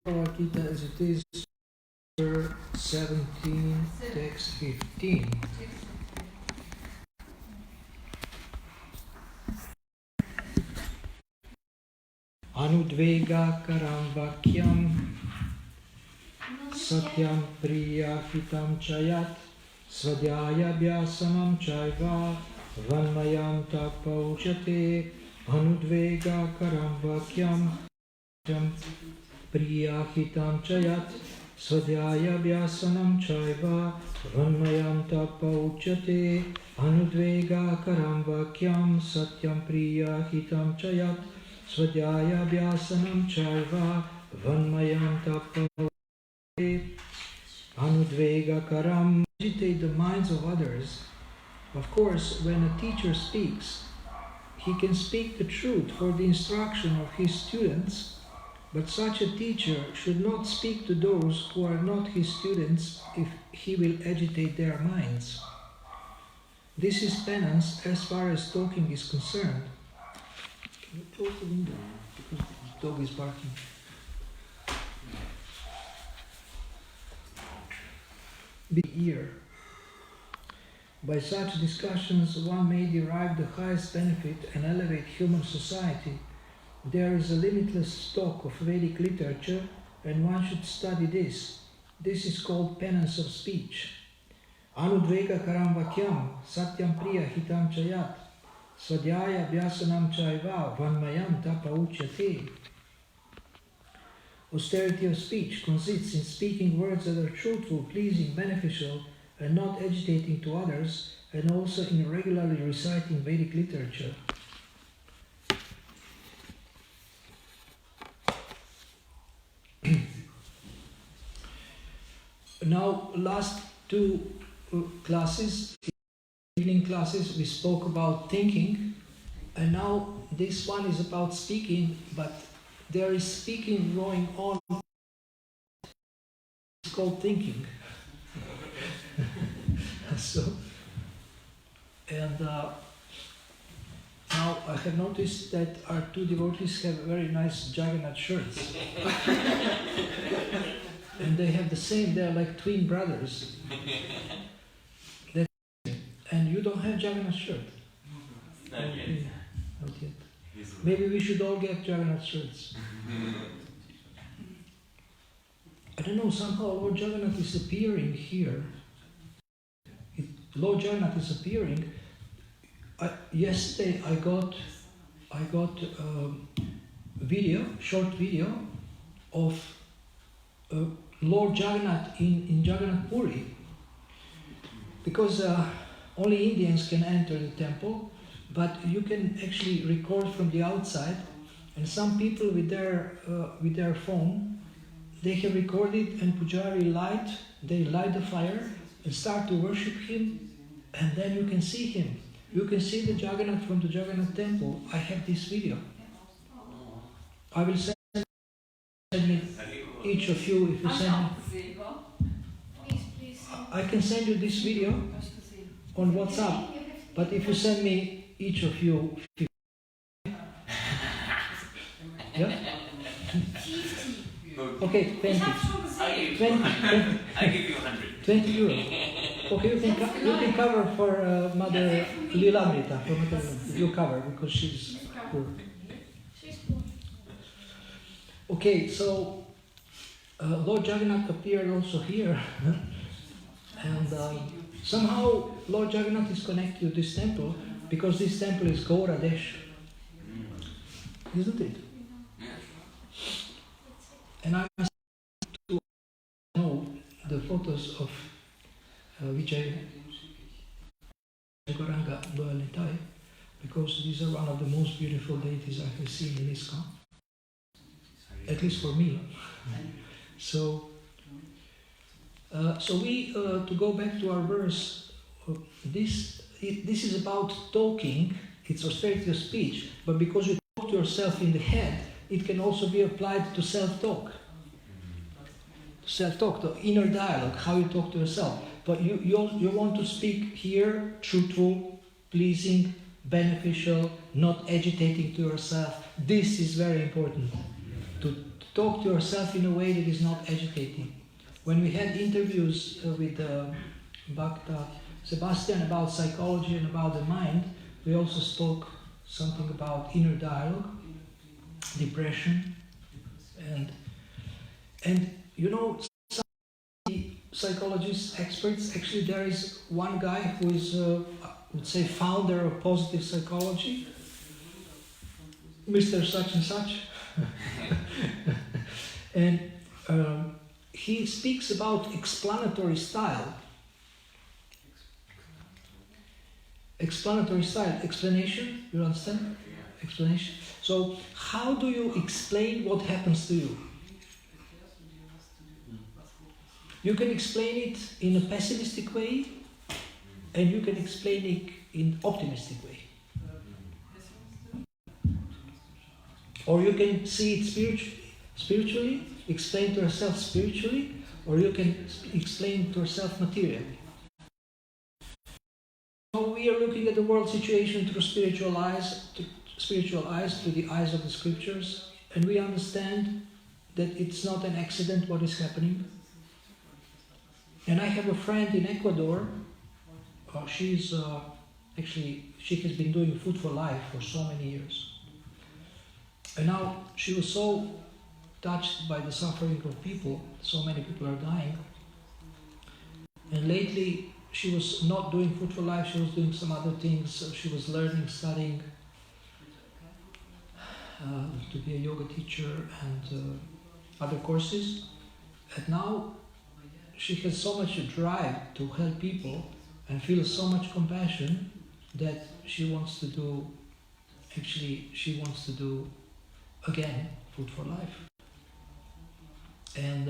Gita as it is, chapter 17, text 15. Anudvega karam vakyam satyam priya hitam chayat swadhyaya vyasanam chaiva vanmayam tapauchate. Anudvega karam vakyam satyam priya hitam chayat swadhyaya vyasanam chaiva vanmayam tapauchate. Anudvega karam vakyam satyam priya hitam chayat swadhyaya vyasanam chaiva vanmayam tapauchate. Anudvega karam. Agitate the minds of others. Of course, when a teacher speaks, he can speak the truth for the instruction of his students, but such a teacher should not speak to those who are not his students if he will agitate their minds. This is penance as far as talking is concerned. Can you close the window? Because the dog is barking. Big ear. By such discussions, one may derive the highest benefit and elevate human society. There is a limitless stock of Vedic literature, and one should study this. This is called penance of speech. Anudvega karam vakyam satyam priya hitam chayat swadhyaya vyasanam chaiva vanmayam tapauchyate. Austerity of speech consists in speaking words that are truthful, pleasing, beneficial, and not agitating to others, and also in regularly reciting Vedic literature. Now, last two classes, evening classes, we spoke about thinking, and now this one is about speaking, but there is speaking going on. It's called thinking. Now I have noticed that our two devotees have very nice Jagannath shirts. And they have the same, they're like twin brothers. And you don't have Jagannath shirt? Not yet. Not yet. Maybe we should all get Jagannath shirts. I don't know, somehow Lord Jagannath is appearing here. Lord Jagannath is appearing. Yesterday I got video, short video of Lord Jagannath in Jagannath Puri, because only Indians can enter the temple, but you can actually record from the outside, and some people with their phone, they have recorded, and Pujari light the fire and start to worship him, and then you can see him. You can see the Jagannath from the Jagannath temple. I have this video. I will send me each of you if you send me. I can send you this video on WhatsApp, but if you send me each of you, yeah? Okay, 20. I give you 100. 20 euros. Okay, you can cover for Mother Lilamrita. For Mother, you cover because she's poor. Okay, so Lord Jagannath appeared also here, and somehow Lord Jagannath is connected to this temple because this temple is Gauradesh, isn't it? And I must know the photos of Vijay Gauranga Loyalitai, because these are one of the most beautiful deities I have seen in ISKCON, at least for me. So we to go back to our verse, this is about talking. It's austerity of speech, but because you talk to yourself in the head, it can also be applied to self-talk. Self-talk, the inner dialogue, how you talk to yourself. But you want to speak here truthful, pleasing, beneficial, not agitating to yourself. This is very important. To talk to yourself in a way that is not agitating. When we had interviews with Bhakta Sebastian about psychology and about the mind, we also spoke something about inner dialogue, depression, and you know, some psychologists, experts, actually there is one guy who is, I would say, founder of positive psychology, Mr. Such and Such, and he speaks about explanatory style. Explanatory style, explanation, you understand? Explanation. So, how do you explain what happens to you? You can explain it in a pessimistic way, and you can explain it in optimistic way. Or you can see it spiritually, explain to yourself spiritually, or you can explain to yourself materially. So we are looking at the world situation through spiritual eyes, through the eyes of the scriptures, and we understand that it's not an accident what is happening. And I have a friend in Ecuador. She has been doing Food for Life for so many years. And now she was so touched by the suffering of people, so many people are dying. And lately she was not doing Food for Life, she was doing some other things. She was learning, studying to be a yoga teacher and other courses. And now she has so much drive to help people and feels so much compassion that she wants to do again Food for Life. And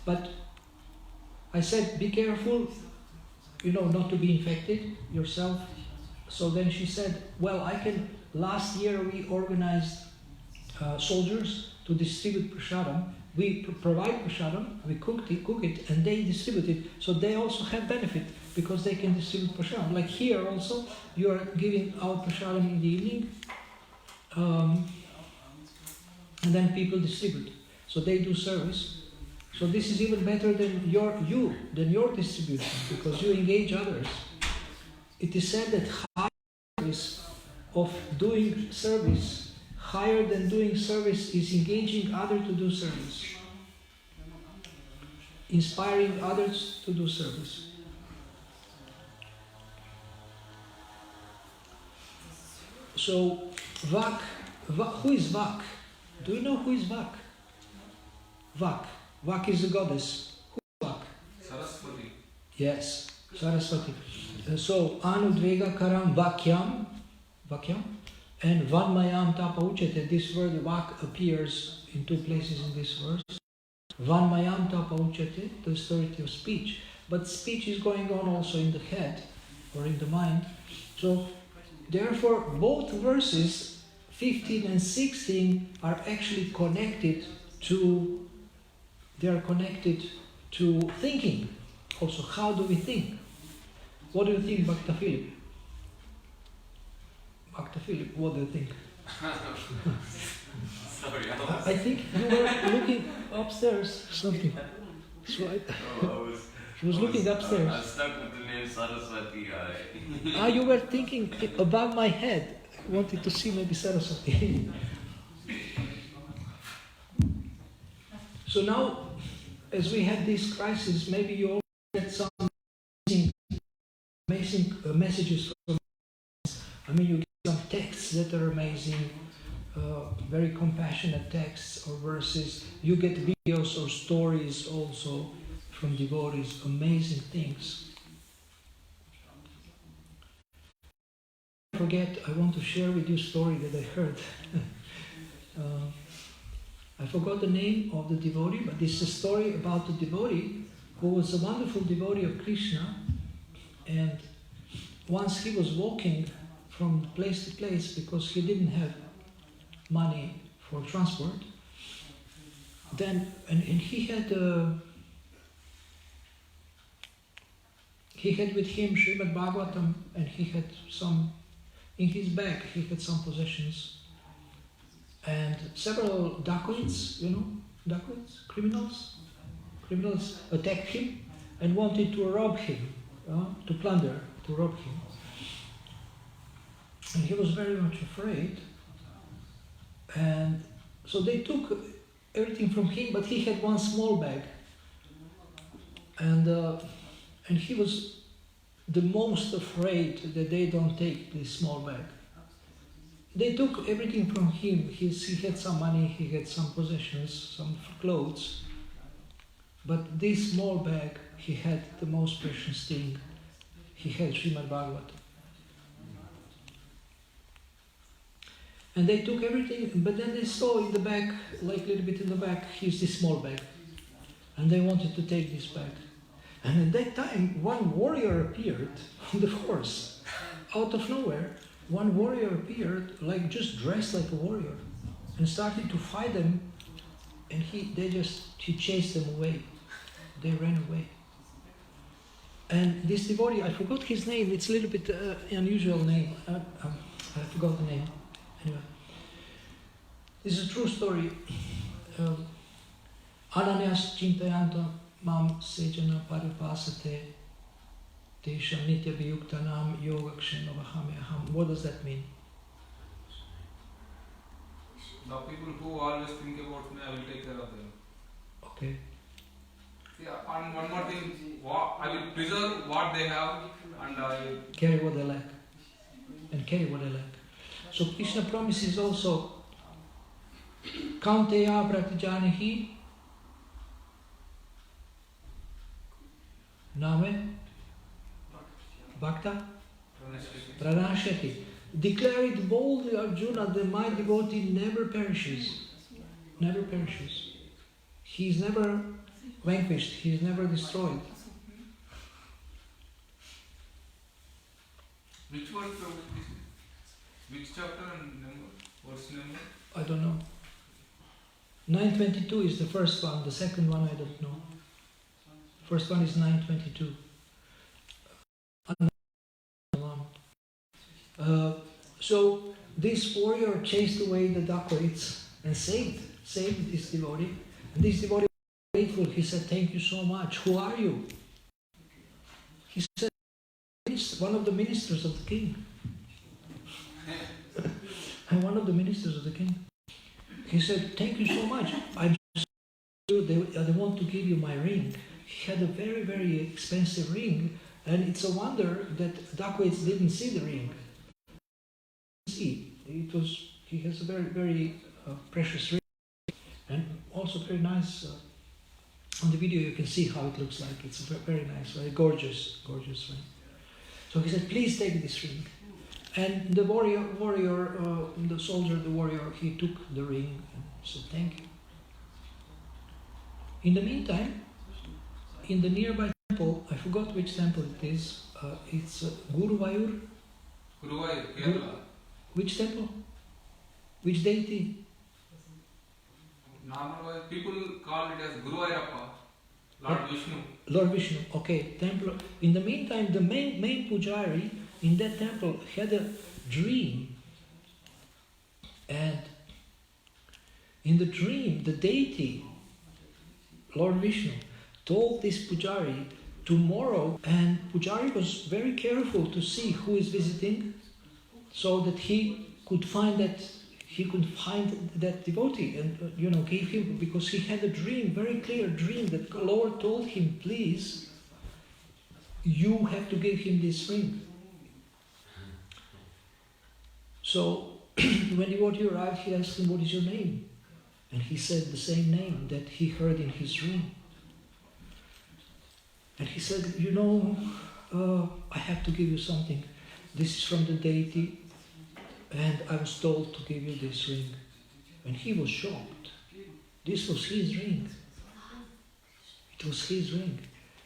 but I said, be careful, not to be infected yourself. So then she said, well, last year we organized soldiers to distribute prasadam. We provide prasadam, we cook it, and they distribute it. So they also have benefit because they can distribute prasadam. Like here also, you are giving out prasadam in the evening, and then people distribute. So they do service. So this is even better than your distribution, because you engage others. It is said that higher than doing service is engaging others to do service, inspiring others to do service. So Vak, who is Vak? Do you know who is Vak? Vak. Vak is a goddess. Who is Vak? Saraswati. Yes, Saraswati. So Anudvega Karam Vakyam, and Vanmayam Tapa Uchete. This word Vak appears in two places in this verse. Vanmayam Tapa Uchete, the authority of speech. But speech is going on also in the head or in the mind. So therefore both verses 15 and 16 are actually connected to thinking. Also, how do we think? What do you think, Bhakta Philip? Bhakta Philip, what do you think? Sorry, I think you were looking upstairs, something. So she was looking upstairs. I'm stuck with the name Saraswati. You were thinking above my head. I wanted to see maybe Saraswati. So now, as we had this crisis, maybe you all get some amazing messages from us. You get some texts that are amazing, very compassionate texts or verses. You get videos or stories also from devotees, amazing things. I want to share with you a story that I heard. I forgot the name of the devotee, but this is a story about the devotee who was a wonderful devotee of Krishna, and once he was walking from place to place because he didn't have money for transport. Then, and he had with him Srimad Bhagavatam, and he had some in his bag. He had some possessions, and several dacoits, dacoits, criminals attacked him and wanted to rob him, to plunder, to rob him. And he was very much afraid. And so they took everything from him, but he had one small bag. And he was the most afraid that they don't take this small bag. They took everything from him. He had some money, he had some possessions, some clothes. But this small bag, he had the most precious thing. He had Srimad Bhagavatam. And they took everything, but then they saw in the back, like a little bit in the back, here's this small bag. And they wanted to take this bag. And at that time, one warrior appeared on the horse. Out of nowhere, one warrior appeared, like just dressed like a warrior, and started to fight them. And he chased them away. They ran away. And this devotee, I forgot his name. It's a little bit unusual name. I forgot the name. Anyway, this is a true story. Ananyas chintayanta mam sejana paripasate tesham nitya viyuktanam yogakshenavaham. What does that mean? The people who always think about me, I will take care of them. Okay. Yeah, and one more thing, I will preserve what they have and I will Carry what they lack. And carry what they lack. So Krishna promises also, Kaunteya pratijanahi name bhakta pranashati. Declare it boldly, Arjuna, that my devotee never perishes. Never perishes. He is never vanquished. He is never destroyed. Which verse this? Which chapter and number? Verse number? I don't know. 922 is the first one. The second one I don't know. First one is 922. So this warrior chased away the dacoits and saved this devotee. And this devotee was grateful. He said, "Thank you so much. Who are you?" He said, "One of the ministers of the king." I'm one of the ministers of the king. He said, "Thank you so much. I'm sure they want to give you my ring." He had a very, very expensive ring, and it's a wonder that dacoits didn't see the ring. He has a very, very precious ring, and also very nice. On the video you can see how it looks like. It's a very nice, very gorgeous ring. So he said, "Please take this ring." And the warrior, the soldier, the warrior, he took the ring and said, "Thank you." In the meantime, in the nearby temple, I forgot which temple it is. It's Guruvayur. Guruvayur, Kerala. Which temple? Which deity? Normal people call it as Guruvayurappa, Lord Vishnu. Lord Vishnu. Okay, temple. In the meantime, the main pujari in that temple had a dream, and in the dream, the deity, Lord Vishnu, told this pujari tomorrow, and pujari was very careful to see who is visiting, so that he could find that devotee and give him, because he had a dream, very clear dream, that the Lord told him, "Please, you have to give him this ring." So when devotee arrived, he asked him, "What is your name?" And he said the same name that he heard in his dream. And he said, "I have to give you something. This is from the deity, and I was told to give you this ring." And he was shocked. This was his ring. It was his ring.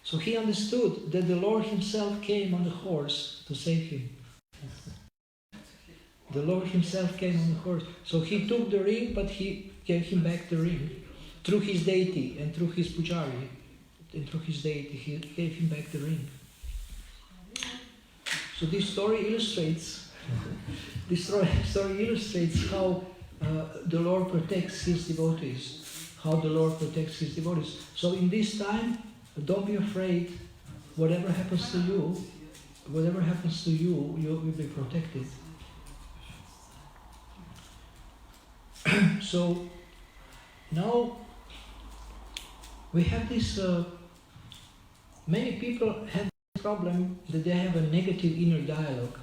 So he understood that the Lord himself came on the horse to save him. The Lord himself came on the horse. So he took the ring, but he gave him back the ring through his deity and through his pujari. And through his deity, he gave him back the ring. So this story illustrates how the Lord protects His devotees, how the Lord protects His devotees. So in this time, don't be afraid. Whatever happens to you, you will be protected. So now we have this, many people have this problem that they have a negative inner dialogue.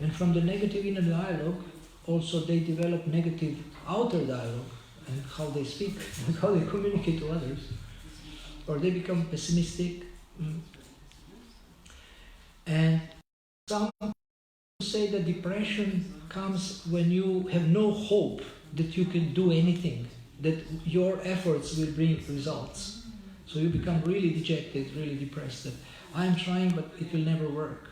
And from the negative inner dialogue, also they develop negative outer dialogue and how they speak and how they communicate to others. Or they become pessimistic. And some say that depression comes when you have no hope that you can do anything, that your efforts will bring results. So you become really dejected, really depressed, that I'm trying but it will never work.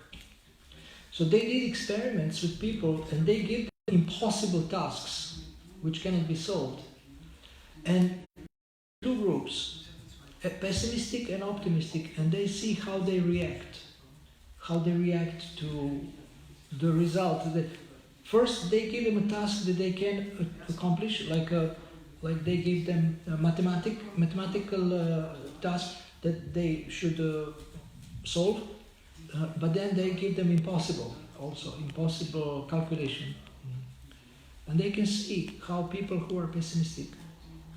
So they did experiments with people and they give them impossible tasks which cannot be solved. And two groups, pessimistic and optimistic, and they see how they react to the result. That first they give them a task that they can accomplish, like they give them a mathematical task that they should solve, but then they give them impossible calculation. And they can see how people who are pessimistic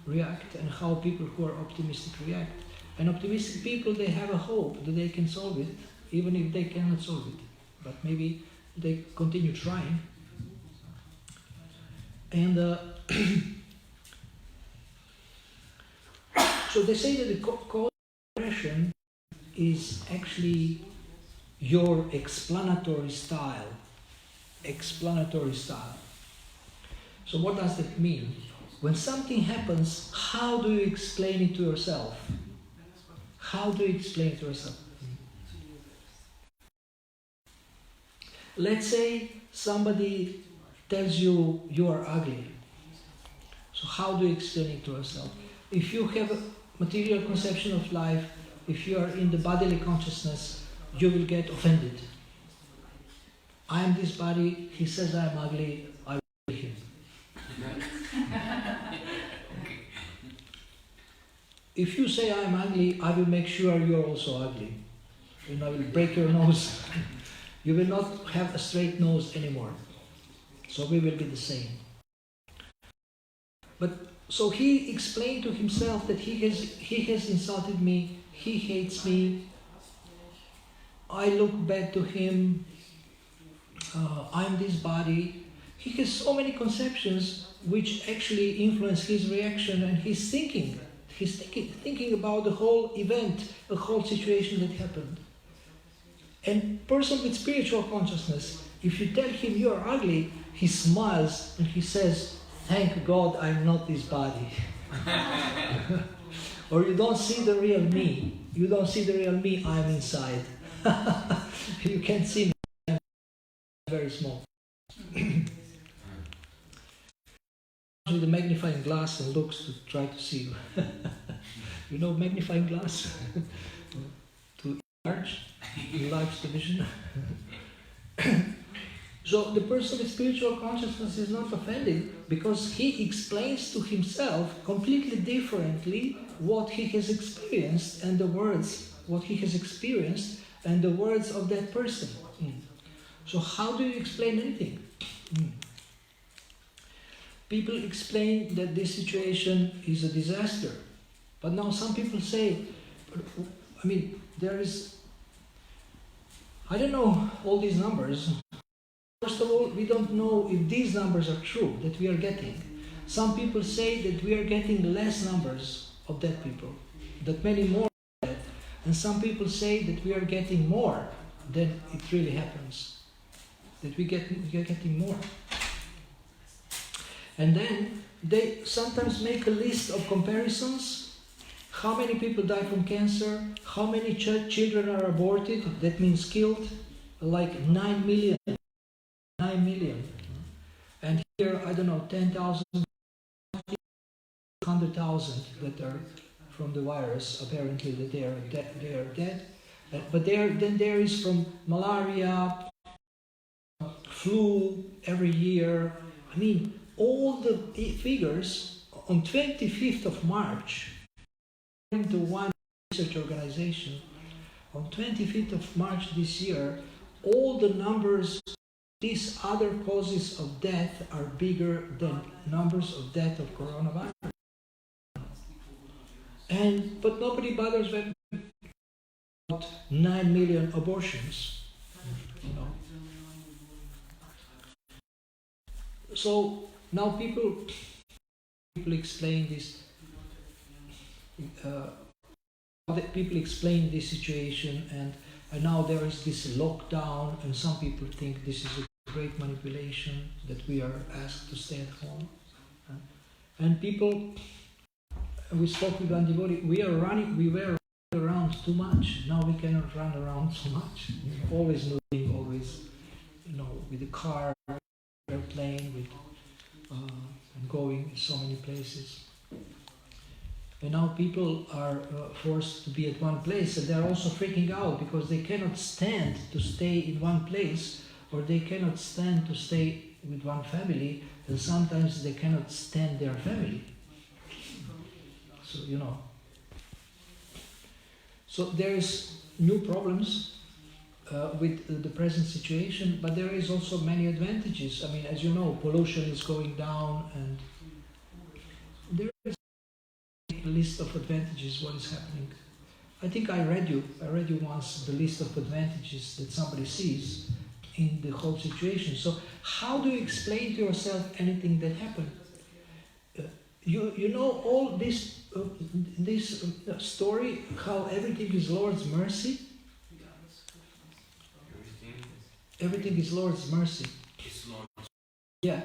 react and how people who are optimistic react. And optimistic people, they have a hope that they can solve it, even if they cannot solve it. But maybe they continue trying. And so they say that the cause of depression is actually your explanatory style. So what does that mean? When something happens, how do you explain it to yourself? Let's say somebody tells you you are ugly. So how do you explain it to yourself? If you have a material conception of life, if you are in the bodily consciousness, you will get offended. I am this body, he says I am ugly, I will kill him. If you say I am ugly, I will make sure you are also ugly. And I will break your nose. You will not have a straight nose anymore. So we will be the same. But so he explained to himself that he has insulted me, he hates me, I look bad to him, I'm this body. He has so many conceptions which actually influence his reaction and his thinking. He's thinking about the whole event, the whole situation that happened. And person with spiritual consciousness, if you tell him you are ugly, he smiles and he says, thank God I'm not this body. Or you don't see the real me. I'm inside. You can't see me, I'm very small. With the magnifying glass and looks to try to see you. You know magnifying glass? To enlarge the vision. So the person with spiritual consciousness is not offended because he explains to himself completely differently what he has experienced and the words, what he has experienced and the words of that person. So how do you explain anything? People explain that this situation is a disaster. But now some people say, there is, I don't know all these numbers. First of all, we don't know if these numbers are true that we are getting. Some people say that we are getting less numbers of dead people, that many more are dead. And some people say that we are getting more than it really happens. That we are getting more. And then they sometimes make a list of comparisons. How many people die from cancer? How many children are aborted? That means killed. Like 9 million. 9 million. And here, 10,000, 100,000 that are from the virus, apparently that they are dead. But then there is from malaria, flu every year. all the figures on 25th of March, according to one research organization, on 25th of March this year, all the numbers, these other causes of death are bigger than numbers of death of coronavirus. But nobody bothers with about 9 million abortions, you know. So now people explain this. People explain this situation, and now there is this lockdown, and some people think this is a great manipulation, that we are asked to stay at home. And people, we spoke with one devotee, we were running around too much. Now we cannot run around so much. We're always moving, always, with the car, airplane, and going so many places. And now people are forced to be at one place, and they're also freaking out because they cannot stand to stay in one place, or they cannot stand to stay with one family, and sometimes they cannot stand their family. So, So there is new problems with the present situation, but there is also many advantages. I mean, as you know, pollution is going down, and there is a list of advantages, what is happening. I think I read you once the list of advantages that somebody sees in the whole situation. So how do you explain to yourself anything that happened? You know all this story, how everything is Lord's mercy? Everything is Lord's mercy. Yeah,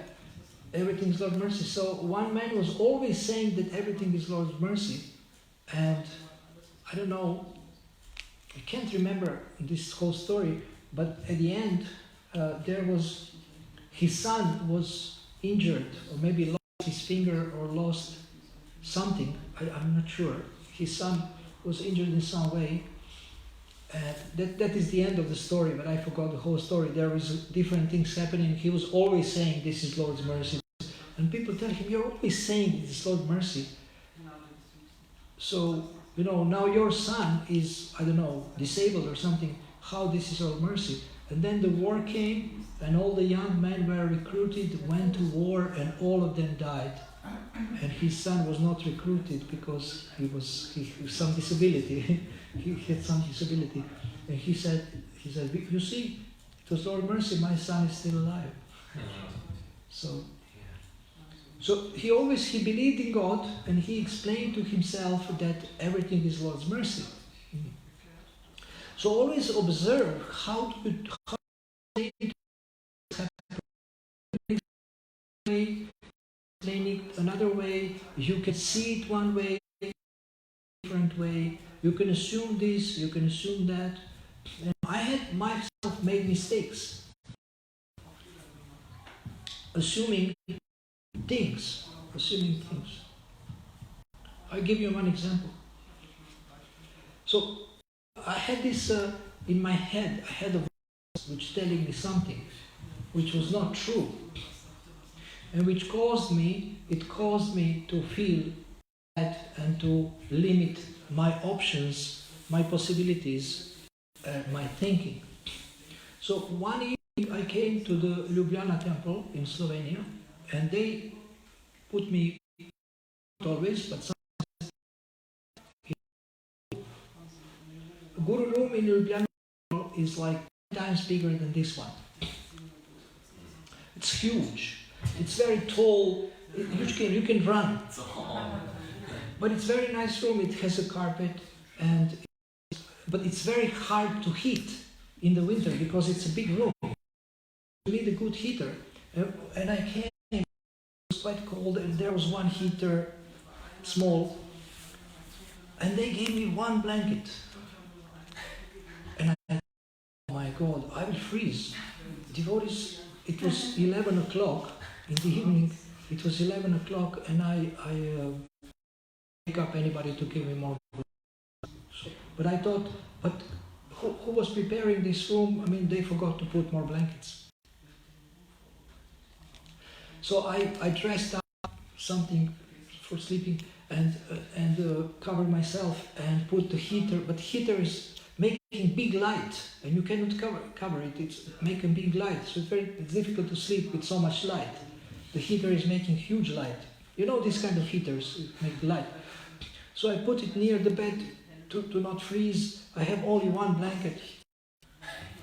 everything is Lord's mercy. So one man was always saying that everything is Lord's mercy, and I don't know, I can't remember this whole story, but at the end, his son was injured, or maybe lost his finger or lost something, I'm not sure. His son was injured in some way, and that is the end of the story, but I forgot the whole story. There was different things happening. He was always saying, this is Lord's mercy. And people tell him, you're always saying this is Lord's mercy. So, now your son is, I don't know, disabled or something. How this is Lord's mercy? And then the war came, and all the young men were recruited, went to war, and all of them died. And his son was not recruited because he had some disability. He had some disability. And he said, you see, it was Lord's mercy, my son is still alive. So he believed in God, and he explained to himself that everything is Lord's mercy. So always observe how to explain it another way. You can see it one way, different way. You can assume this, you can assume that. And I had myself made mistakes, assuming things. I'll give you one example. So I had this in my head. I had a voice which telling me something which was not true, and which caused me to feel bad and to limit my options, my possibilities, my thinking. So one evening I came to the Ljubljana temple in Slovenia, and they put me, not always, but sometimes, a guru room in Ljubljana is like 10 times bigger than this one. It's huge. It's very tall. You can run. But it's a very nice room. It has a carpet, but it's very hard to heat in the winter because it's a big room. You need a good heater. And I came. It was quite cold, and there was one heater, small, and they gave me one blanket. And I said, oh my God, I will freeze. Devotees, it was 11 o'clock in the evening. It was 11 o'clock, and I pick up anybody to give me more. But I thought, who was preparing this room? I mean, they forgot to put more blankets. So I dressed up something for sleeping and covered myself and put the heater, but the heater is making big light and you cannot cover it. It's making big light, so it's very difficult to sleep with so much light. The heater is making huge light. You know these kind of heaters make light. So I put it near the bed to not freeze. I have only one blanket.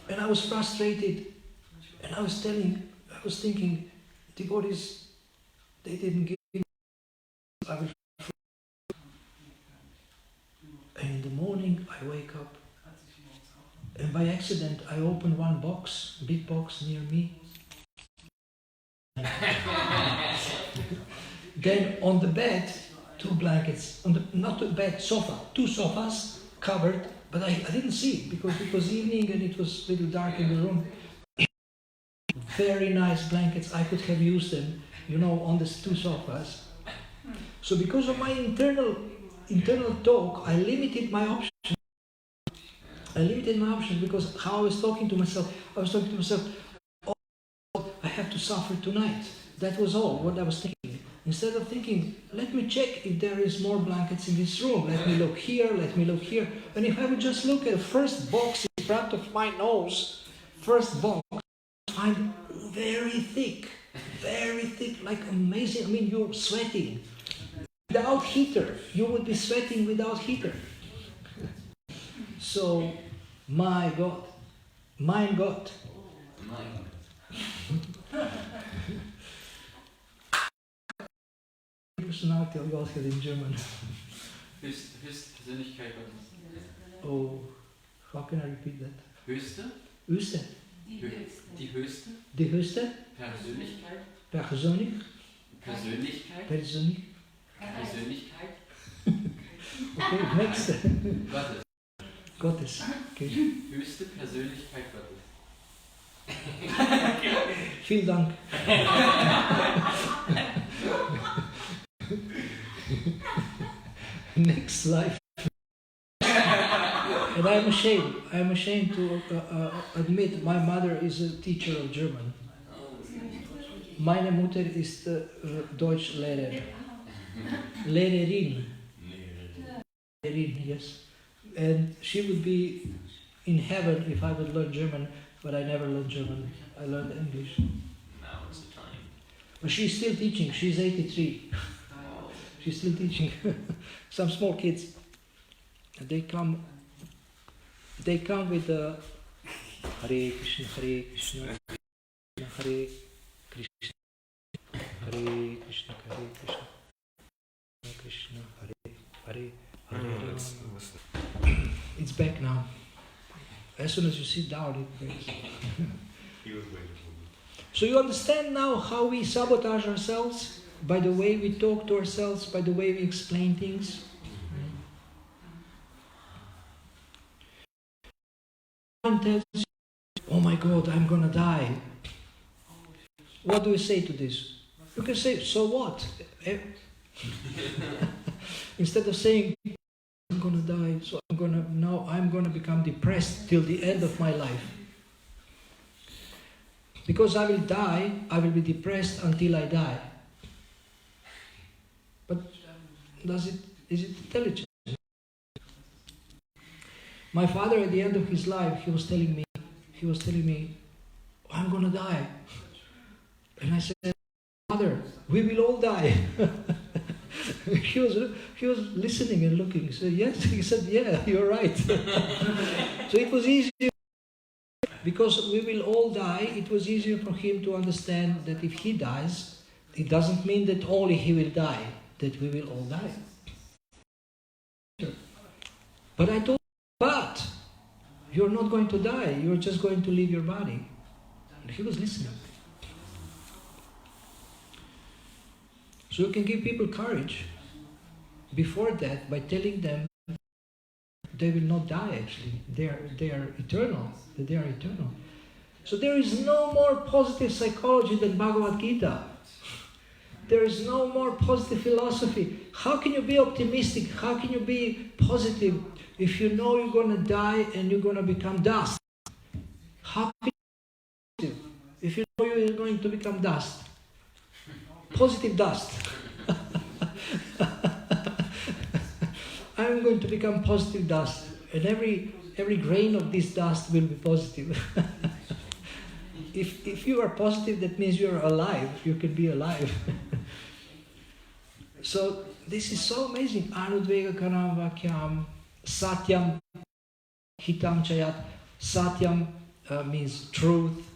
And I was frustrated. And I was thinking, devotees, they didn't give me. I will. And in the morning I wake up. And by accident I open one box, big box near me. Then on the bed, 2 blankets, not the bed, sofa, 2 sofas covered, but I didn't see it because it was evening and it was a little dark in the room. Very nice blankets, I could have used them, on the 2 sofas. So because of my internal talk, I limited my options. Because how I was talking to myself, oh, I have to suffer tonight. That was all what I was thinking. Instead of thinking, let me check if there is more blankets in this room. Let me look here. And if I would just look at the first box in front of my nose, find very thick, like amazing. I mean, you're sweating. Without heater, you would be sweating without heater. So, my God. Personality of Godhead in German. Höchstpersönlichkeit Gottes. Oh, how can I repeat that? Höchste? Die höchste? Die höchste? Persönlichkeit? Okay, next. Gottes. Okay. Höchste Persönlichkeit Gottes. Vielen Dank. Next life. And I'm ashamed to admit my mother is a teacher of German. Meine Mutter ist Deutschlehrer. Lehrerin, yes. And she would be in heaven if I would learn German, but I never learned German. I learned English. Now is the time. But she's still teaching. She's 83. She's still teaching. Some small kids. They come with the Hare Krishna, Hare Krishna, Hare Krishna, Hare Krishna, Hare Krishna, Krishna, Hare Hare. It's back now. As soon as you sit down, it breaks. He was waiting for me. So you understand now how we sabotage ourselves? By the way we talk to ourselves, by the way we explain things. Someone tells you, oh my God, I'm gonna die. What do you say to this? You can say, so what? Instead of saying, I'm gonna die, so I'm gonna become depressed till the end of my life. Because I will die, I will be depressed until I die. But is it intelligent? My father at the end of his life, he was telling me, I'm gonna die. And I said, Father, we will all die. He was listening and looking. So yes, he said, yeah, you're right. So it was easier, because we will all die, it was easier for him to understand that if he dies, it doesn't mean that only he will die, that we will all die. But I told him, but you're not going to die, you're just going to leave your body. And he was listening. So you can give people courage before that by telling them they will not die actually. They are eternal. That they are eternal. So there is no more positive psychology than Bhagavad Gita. There is no more positive philosophy. How can you be optimistic? How can you be positive if you know you're going to die and you're going to become dust? How can you be positive if you know you're going to become dust? positive dust. I'm going to become positive dust, and every grain of this dust will be positive. If you are positive, that means you are alive. You can be alive. So this is so amazing. Anudvega karam vakyam satyam hitam chayat. Satyam means truth,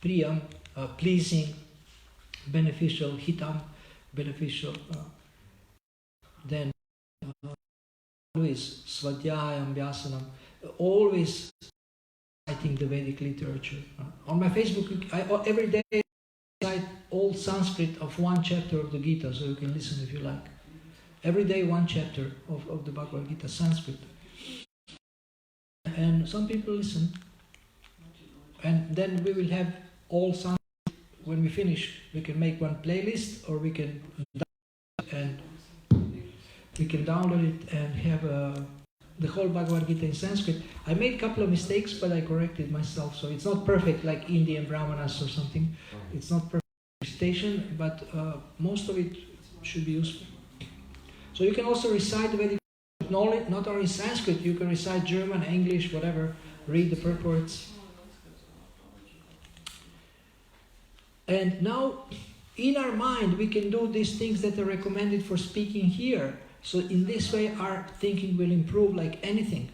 priyam, pleasing, beneficial, hitam, beneficial. Then always svadhyayam vyasanam, always citing the Vedic literature. On my Facebook, every day I cite all Sanskrit of one chapter of the Gita, so you can listen if you like. Every day one chapter of the Bhagavad Gita, Sanskrit. And some people listen. And then we will have all Sanskrit. When we finish, we can make one playlist, or we can download it and have the whole Bhagavad Gita in Sanskrit. I made a couple of mistakes, but I corrected myself. So it's not perfect like Indian Brahmanas or something. It's not perfect recitation, but most of it should be useful. So you can also recite the Vedic knowledge, not only Sanskrit. You can recite German, English, whatever. Read the purports. And now, in our mind, we can do these things that are recommended for speaking here. So in this way, our thinking will improve like anything.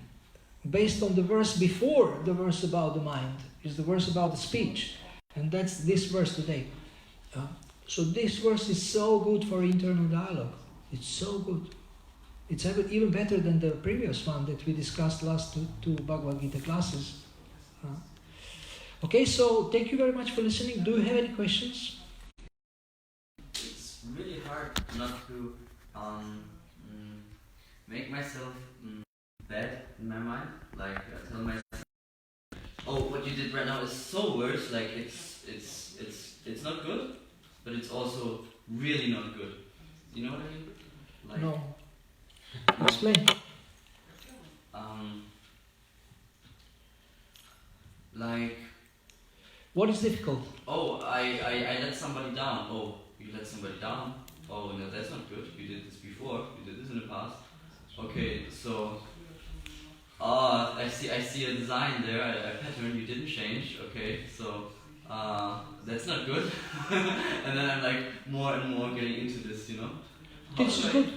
Based on the verse before the verse about the mind, is the verse about the speech. And that's this verse today. So this verse is so good for internal dialogue. It's so good. It's even better than the previous one that we discussed last two Bhagavad Gita classes. Okay, so thank you very much for listening. Do you have any questions? It's really hard not to make myself bad in my mind. Like tell myself, oh, what you did right now is so worse. Like it's not good, but it's also really not good. You know what I mean? Like, No. Explain. Like. What is difficult? Oh, I let somebody down. Oh, you let somebody down? Oh, no, that's not good. You did this before. You did this in the past. Okay, so I see a design there, a pattern you didn't change. Okay, so that's not good. And then I'm like more and more getting into this, you know. It's good.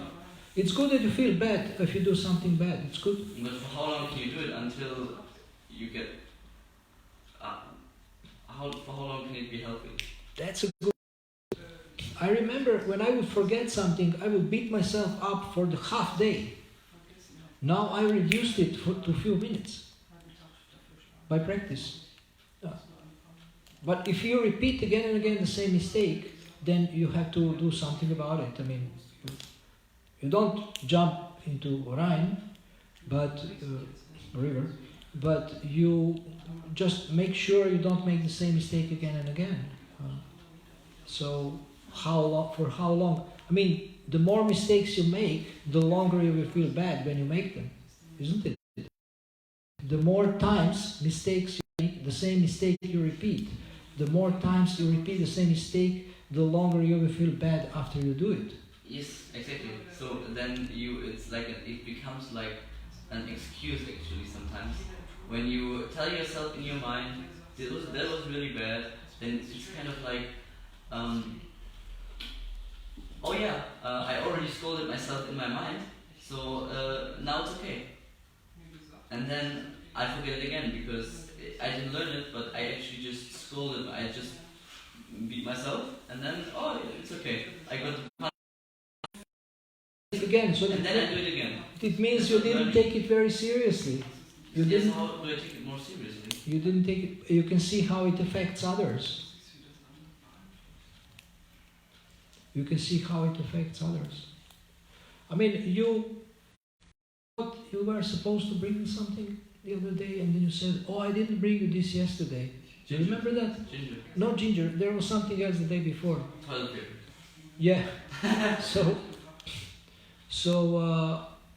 It's good that you feel bad if you do something bad. It's good. But for how long can you do it until you get? For how long can it be healthy? That's a good. I remember when I would forget something, I would beat myself up for the half day. Now I reduced it to a few minutes by practice. But if you repeat again and again the same mistake, then you have to do something about it. I mean, you don't jump into Rhine, but river, but you just make sure you don't make the same mistake again and again. So for how long? I mean, the more mistakes you make, the longer you will feel bad when you make them, isn't it? The more times mistakes you make, the same mistake you repeat, the more times you repeat the same mistake, the longer you will feel bad after you do it. Yes, exactly. So then it becomes like an excuse actually sometimes. When you tell yourself in your mind, that was really bad, then it's kind of like, oh yeah, I already scolded myself in my mind, so now it's okay. And then I forget it again because I didn't learn it, but I actually just scolded, I just beat myself, and then, oh, it's okay. I got the again, so and then I do it again. It means you didn't take it very seriously. Yes, how do I take it more seriously? You didn't take it. You can see how it affects others. You can see how it affects others. I mean, you were supposed to bring me something the other day, and then you said, "Oh, I didn't bring you this yesterday." Do you remember that? Ginger. No ginger. There was something else the day before. Toilet paper. Yeah. So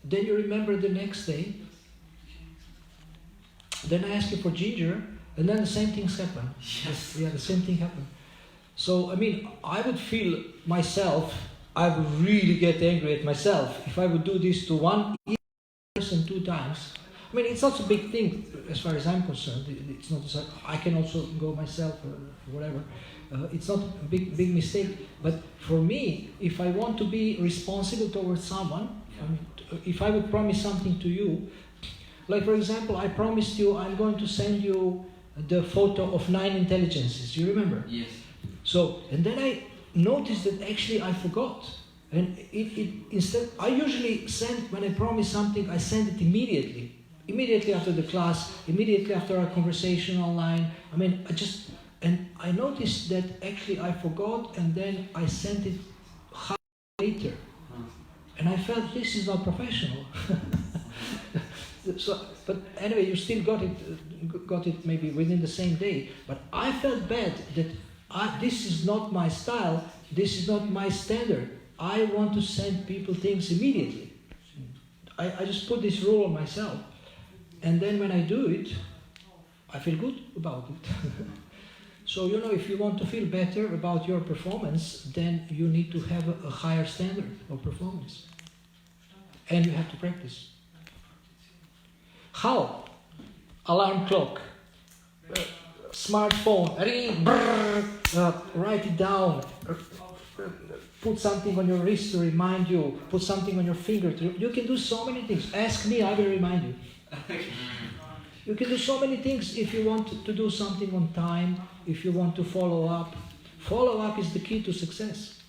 then you remember the next day. Then I asked you for ginger, and then the same things happened. Yes. Yeah, the same thing happened. So, I mean, I would feel myself, I would really get angry at myself if I would do this to one person 2 times. I mean, it's not a big thing as far as I'm concerned. It's not. I can also go myself or whatever. It's not a big mistake. But for me, if I want to be responsible towards someone, I mean, if I would promise something to you, like for example, I promised you I'm going to send you the photo of 9 intelligences. You remember? Yes. So, and then I noticed that actually I forgot. And instead, I usually send, when I promise something, I send it immediately. Immediately after the class, immediately after our conversation online. I mean, and I noticed that actually I forgot, and then I sent it later. And I felt this is not professional. So, but anyway, you still got it maybe within the same day. But I felt bad that this is not my style, this is not my standard. I want to send people things immediately. I just put this rule on myself. And then when I do it, I feel good about it. So, if you want to feel better about your performance, then you need to have a higher standard of performance. And you have to practice. How? Alarm clock. Smartphone. Ring. Write it down. Put something on your wrist to remind you. Put something on your finger. You can do so many things. Ask me, I will remind you. You can do so many things if you want to do something on time, if you want to follow up. Follow up is the key to success.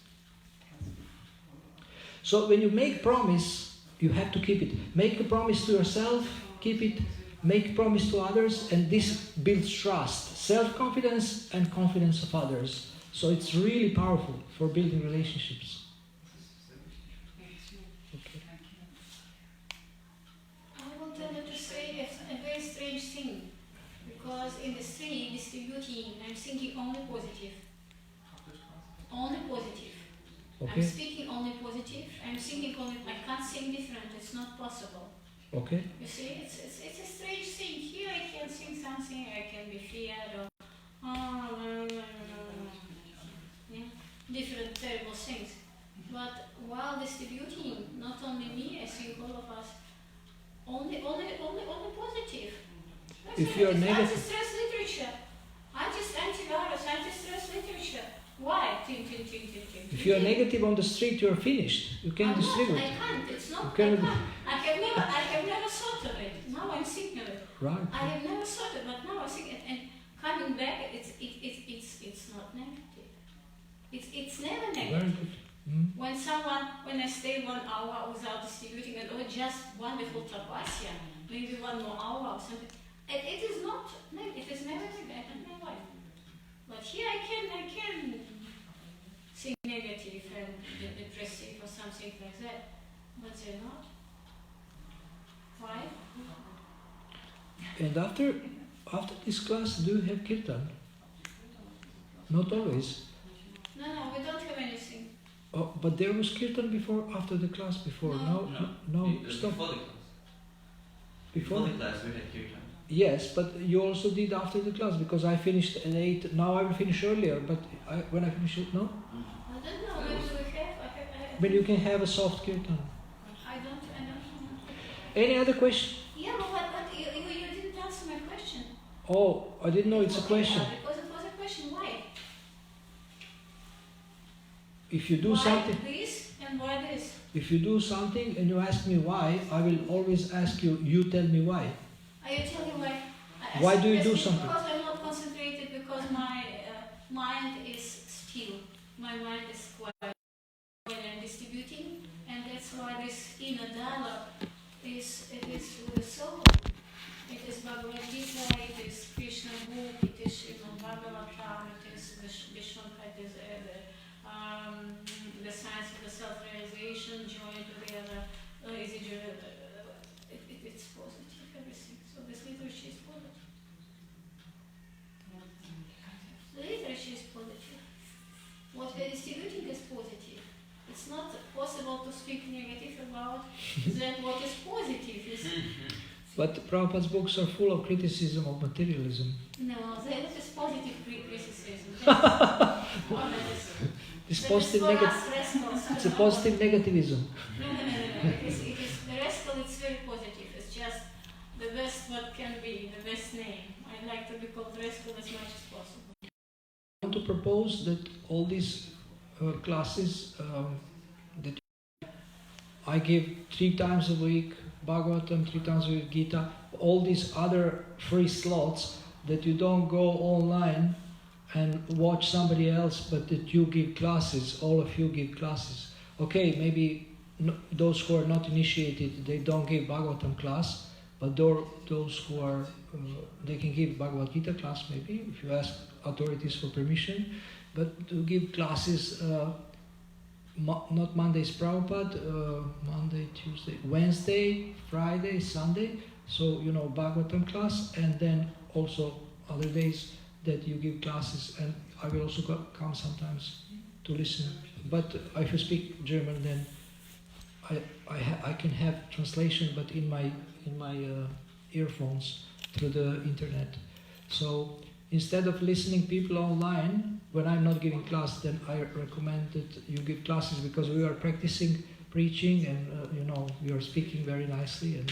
So when you make promise, you have to keep it. Make a promise to yourself, keep it. Make a promise to others, and this builds trust, self-confidence, and confidence of others. So it's really powerful for building relationships. Because in the street, distributing, I'm thinking only positive. Only positive. Okay. I'm speaking only positive. I'm thinking only, I can't think different. It's not possible. Okay. You see, it's a strange thing. Here I can think something, I can be feared or different terrible things. But while distributing, not only me, I think all of us, only positive. If you're negative, anti-stress literature, antivirus, anti-stress literature. Why? if you're negative on the street, you're finished. You can't distribute. I can't. It's not. I have never thought of it. Now I'm thinking of it. Right. I have never thought of it, but now I think it. And coming back, it's not negative. It's never negative. Very good. When I stay 1 hour without distributing it, or just wonderful tapasya, maybe 1 more hour or something. It is not negative. It is never negative. I don't know why. But here I can think negative and depressive or something like that. But they're not. Why? And after this class, do you have kirtan? Not always. No, we don't have anything. Oh, but there was kirtan after the class before. No, stop. Before the class. Before the class, we had kirtan. Yes, but you also did after the class, because I finished at 8. Now I will finish earlier, but when I finish it, no? I don't know. Maybe we have. But you can have a soft kirtan. I don't know. Any other question? Yeah, but you didn't answer my question. Oh, I didn't know it's a question. Because it was a question. Why? If you do why something, this and why this? if you do something and you ask me why, I will always ask you. You tell me why. Are you telling why? Why do you do something? Because I'm not concentrated. Because my mind is still. My mind is quiet when I'm distributing, and that's why this inner dialogue is with the soul. It is Bhagavad Gita. It is Krishna book. It is Bhagavatam. It is Vishnu. It is the science of the self-realization joined together. It's positive, everything. So this literature is positive. The literature is positive. What we are distributing is positive. It's not possible to speak negative about that what is positive. But Prabhupada's books are full of criticism of materialism. No, that is positive criticism. It's That positive, is for negative. us rascals. It's a positive negativism. No. It is the rascal. It's very positive. It's just the best what can be, the best name. I like to be called rascal as much as possible. I want to propose that all these classes that I give 3 times a week, Bhagavatam, 3 times a week, Gita, all these other free slots, that you don't go online and watch somebody else, but that you give classes, all of you give classes. Okay, maybe those who are not initiated, they don't give Bhagavatam class, but those who are, they can give Bhagavad Gita class maybe, if you ask authorities for permission, but to give classes, not Mondays Prabhupada, Monday, Tuesday, Wednesday, Friday, Sunday, so Bhagavatam class, and then also other days that you give classes, and I will also come sometimes to listen. But if you speak German, then I can have translation, but in my earphones through the internet. So instead of listening people online, when I'm not giving class, then I recommend that you give classes, because we are practicing preaching, and we are speaking very nicely, and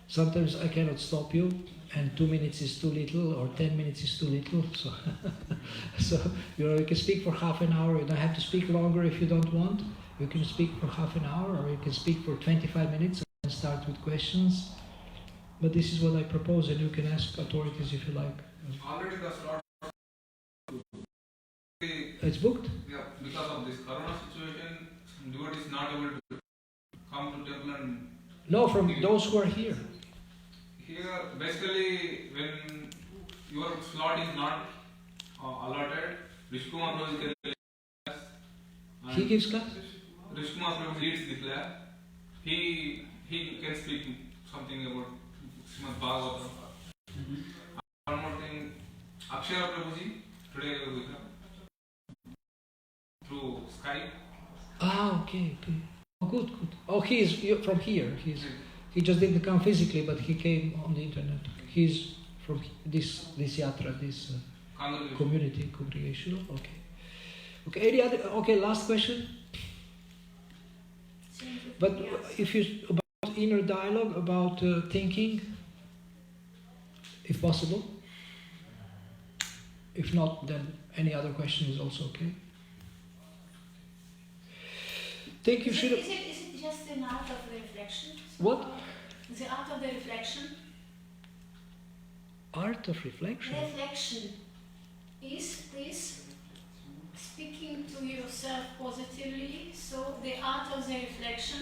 sometimes I cannot stop you, and 2 minutes is too little, or 10 minutes is too little. So you can speak for half an hour. You don't have to speak longer if you don't want. You can speak for half an hour, or you can speak for 25 minutes and start with questions. But this is what I propose, and you can ask authorities if you like. Already the slot. It's booked? Yeah, because of this corona situation, devotees not able to come to temple and. No, from those who are here. Here, basically, when your slot is not allotted, Rishkumar Prabhu can lead class. He gives class? Rishkumar Prabhu leads the class. He can speak something about Srimad Bhagavatam. One more thing, Akshara Prabhuji today will come through Skype. Ah, okay. Oh, good. Oh, he is from here. He just didn't come physically, but he came on the internet. He's from this yatra, this congregation. Okay. Any other? Okay. Last question. But if you about inner dialogue, about thinking, if possible. If not, then any other question is also okay. Thank you, Shri. Is it just an art of the reflection? What? The art of the reflection. Art of reflection? Reflection is this speaking to yourself positively, so the art of the reflection,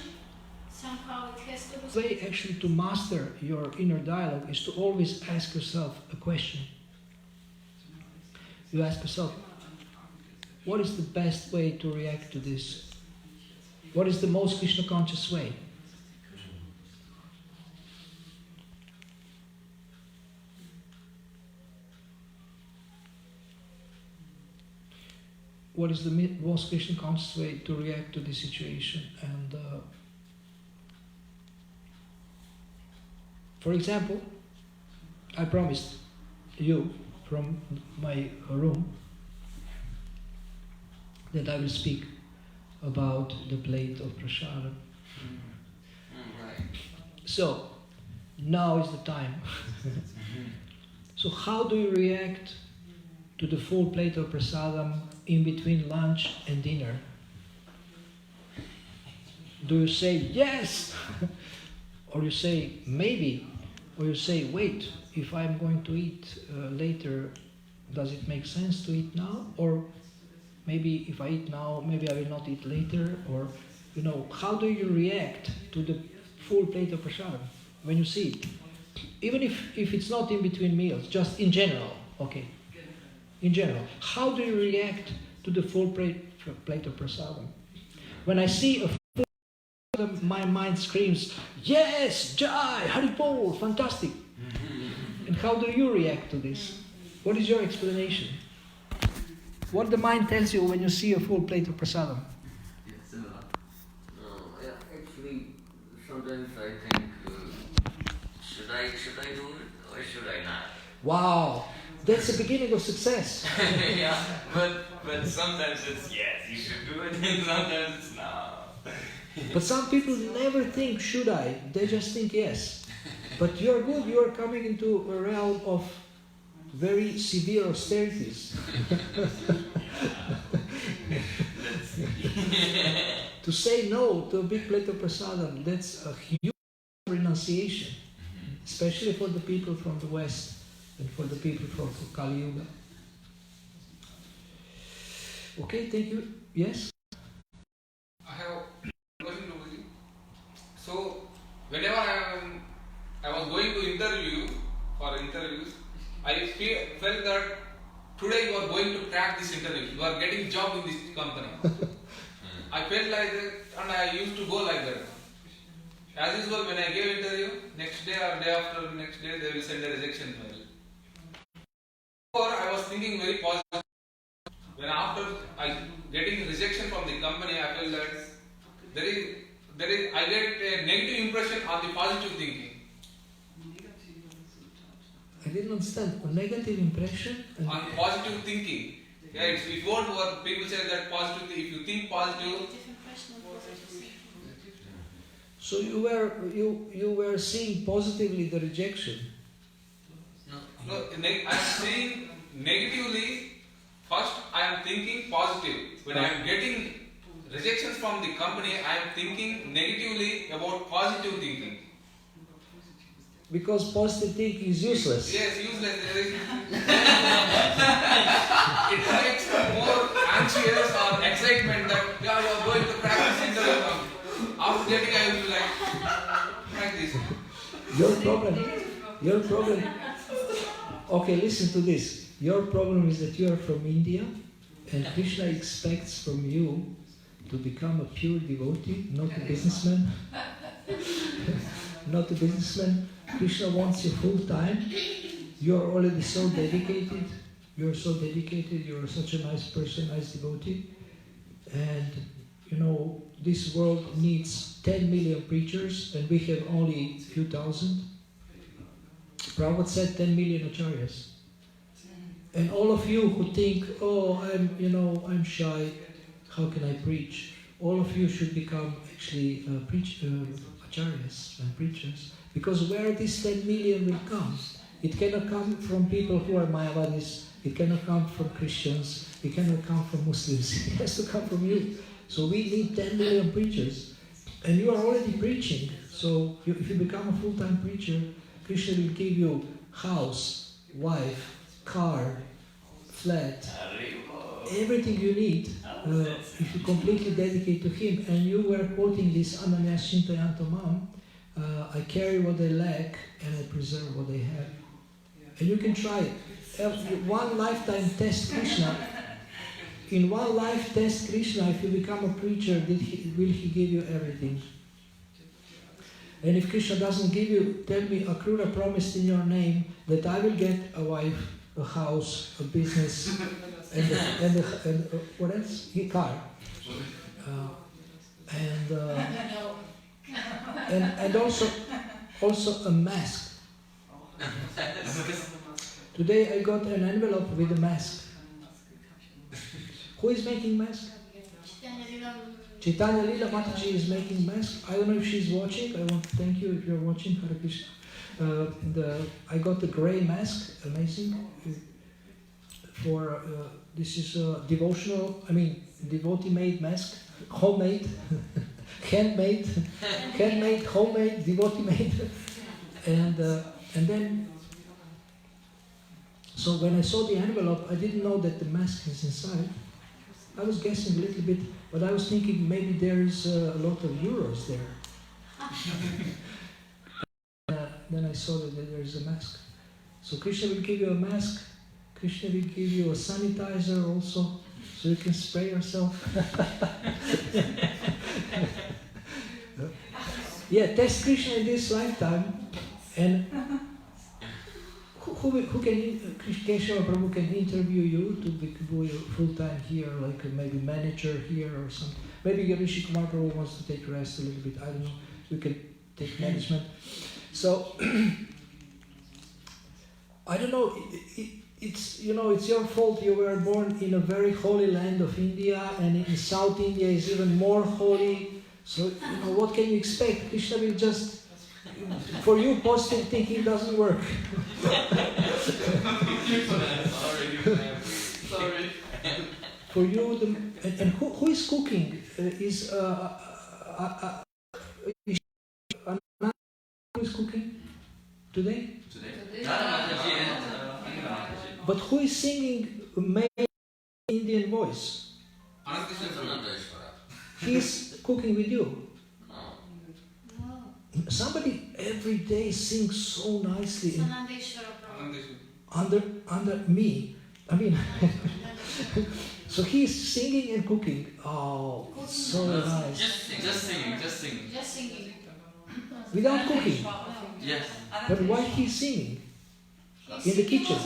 somehow it has to be... The way actually to master your inner dialogue is to always ask yourself a question. You ask yourself, what is the best way to react to this? What is the most Krishna conscious way? What is the most Krishna conscious way to react to this situation? And for example, I promised you from my room that I will speak about the plate of prasadam. Right. So, now is the time. So how do you react to the full plate of prasadam in between lunch and dinner? Do you say yes? Or you say maybe? Or you say wait, if I'm going to eat later, does it make sense to eat now? Or maybe if I eat now, maybe I will not eat later? Or, how do you react to the full plate of prasadam when you see it? Even if it's not in between meals, just in general, okay? In general, how do you react to the full plate of prasadam? When I see a full prasadam, my mind screams, yes, Jai, Haribol, fantastic. And how do you react to this? What is your explanation? What the mind tells you when you see a full plate of prasadam? Yeah, similar. Actually, sometimes I think, should I do it or should I not? Wow, that's the beginning of success. Yeah, but sometimes it's yes, you should do it. And sometimes it's no. But some people never think, should I? They just think yes. But you are good, you are coming into a realm of very severe austerities. To say no to a big plate of prasadam, that's a huge renunciation, especially for the people from the West and for the people from Kali Yuga. Okay, thank you. Yes? I have a question to you. So, whenever I was going to interview for interviews, I felt that today you are going to crack this interview. You are getting job in this company. I felt like that, and I used to go like that. As usual, when I gave interview, next day or day after next day, they will send a rejection mail. Or I was thinking very positive. When after I getting rejection from the company, I felt that I get a negative impression on the positive thinking. I didn't understand. A negative impression? On positive thinking. Yeah, if you want to work, people say that positive, if you think positive. So you were seeing positively the rejection. No, I am seeing negatively. First, I am thinking positive. When I am getting rejections from the company, I am thinking negatively about positive thinking. Because positive thinking is useless. Yes, useless. It makes more anxious or excitement that you are going to practice interview. After getting, I will be like this. Your problem. Okay, listen to this. Your problem is that you are from India, and Krishna expects from you to become a pure devotee, not a businessman. Not a businessman. Krishna wants you full time. You are already so dedicated. You are so dedicated. You are such a nice person, nice devotee. And you know, this world needs 10 million preachers, and we have only a few thousand. Prabhupada said 10 million acharyas. And all of you who think, oh, I'm shy, how can I preach? All of you should become actually acharyas and preachers. Because where this 10 million will come, it cannot come from people who are Mayavadis, it cannot come from Christians, it cannot come from Muslims, it has to come from you. So we need 10 million preachers. And you are already preaching. So if you become a full-time preacher, Krishna will give you house, wife, car, flat, everything you need if you completely dedicate to Him. And you were quoting this Ananyas Chintayanto Mam, I carry what I lack and I preserve what I have. And you can try it. One lifetime test Krishna. In one life test Krishna, if you become a preacher, will He give you everything? And if Krishna doesn't give you, tell me, Akrura promised in your name that I will get a wife, a house, a business, and what else? A car. And also a mask. Today I got an envelope with a mask. Who is making mask? Chaitanya Lila Mataji is making mask. I don't know if she's watching. I want to thank you if you're watching. Hare Krishna. I got the grey mask, amazing. For this is a devotional, devotee-made mask, homemade, handmade, homemade, devotee-made, and then. So when I saw the envelope, I didn't know that the mask is inside. I was guessing a little bit, but I was thinking maybe there is a lot of euros there. Then I saw that there is a mask. So Krishna will give you a mask. Krishna will give you a sanitizer also, so you can spray yourself. Yeah, test Krishna in this lifetime, and who can Keshava Prabhu can interview you to be full time here, like maybe manager here or something. Maybe Rishi Kumar Prabhu wants to take rest a little bit. I don't know. We can take management. So I don't know. it's it's your fault. You were born in a very holy land of India, and in South India is even more holy. So what can you expect? Krishna will just, for you, positive thinking doesn't work. Sorry. For you, and who is cooking? Is who is cooking today? But who is singing main Indian voice? He's cooking with you. Somebody every day sings so nicely under me. I mean, so he's singing and cooking. Oh, so nice. Just singing. Without cooking. Yes. But why he's singing? In the kitchen.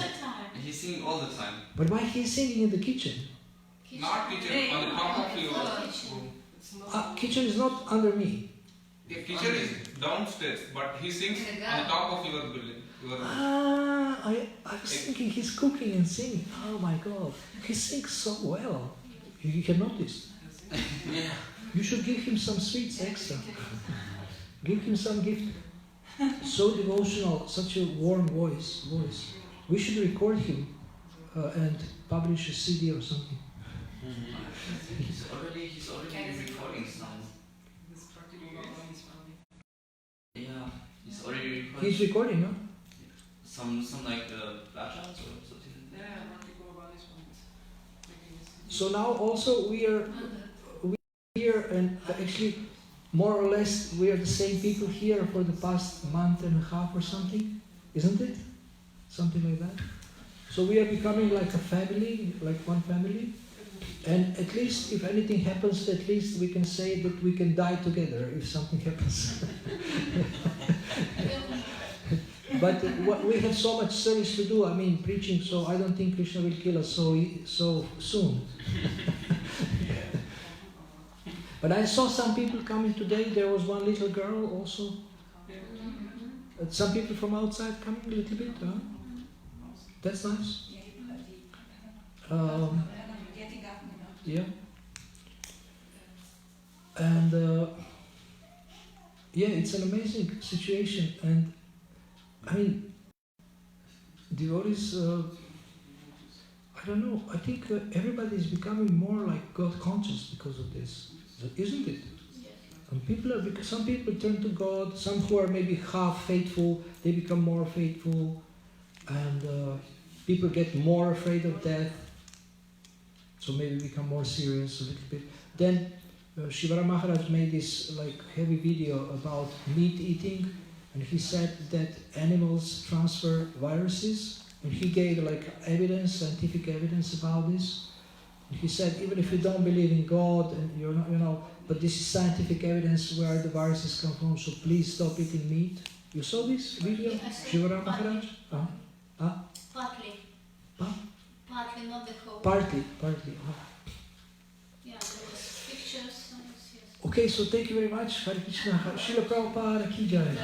He's singing all the time. But why he's singing in the kitchen? Not kitchen, on the top of your room. Kitchen is not under me. The kitchen is downstairs, but he sings on the top of your building. I was thinking he's cooking and singing. Oh my God, he sings so well. You can notice. Yeah. You should give him some sweets extra. Give him some gift. So devotional, such a warm voice. We should record him and publish a CD or something. He's already recording some. Yeah, he's already recording. He's recording, huh? Some like plagins or something. So now also we are here, and actually more or less we are the same people here for the past month and a half or something, isn't it? Something like that. So we are becoming like a family, like one family. And at least if anything happens, at least we can say that we can die together if something happens. But we have so much service to do, I mean preaching, so I don't think Krishna will kill us so soon. But I saw some people coming today. There was one little girl also. Some people from outside coming a little bit. Huh? That's nice. Yeah. And it's an amazing situation. And I mean, devotees, I don't know, I think everybody is becoming more like God conscious because of this, isn't it? Yes. Some people turn to God, some who are maybe half faithful, they become more faithful, and people get more afraid of death, so maybe become more serious a little bit. Then Shivara Maharaj made this like heavy video about meat eating, and he said that animals transfer viruses, and he gave like scientific evidence about this. And he said even if you don't believe in God and you're not, but this is scientific evidence where the viruses come from. So please stop eating meat. You saw this video, Shivara Maharaj? Partly. Huh? Partly, not the whole. Partly. Yeah, there was pictures. Yes. Okay, so thank you very much. Hare Krishna. Srila Prabhupada ki jai.